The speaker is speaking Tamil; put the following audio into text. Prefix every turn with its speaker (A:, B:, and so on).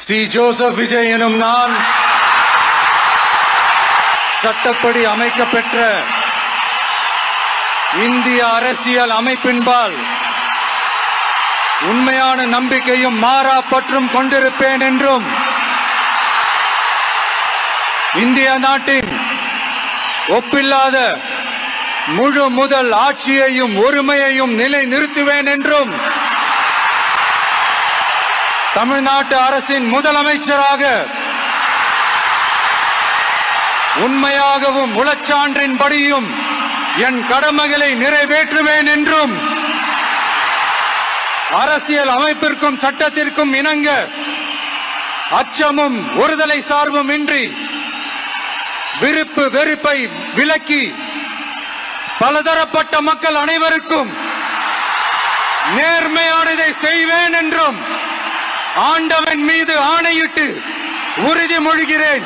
A: சி ஜோசப் விஜய் எனும் நான் சட்டப்படி அமைக்கப்பெற்ற இந்திய அரசியல் அமைப்பின்பால் உண்மையான நம்பிக்கையும் மாறா பற்றும் கொண்டிருப்பேன் என்றும் இந்திய நாட்டின் ஒப்பில்லாத முழு முதல் ஆட்சியையும் ஒருமையையும் நிலை நிறுத்துவேன் என்றும் தமிழ்நாட்டு அரசின் முதலமைச்சராக உண்மையாகவும் உளச்சான்றின்படியும் என் கடமைகளை நிறைவேற்றுவேன் என்றும் அரசியல் அமைப்பிற்கும் சட்டத்திற்கும் இணங்க அச்சமும் ஒருதலை சார்பும் இன்றி விருப்பு வெறுப்பை விலக்கி பலதரப்பட்ட மக்கள் அனைவருக்கும் நேர்மையானதை செய்வேன் என்றும் ஆண்டவன் மீது ஆணையிட்டு உறுதிமொழிகிறேன்.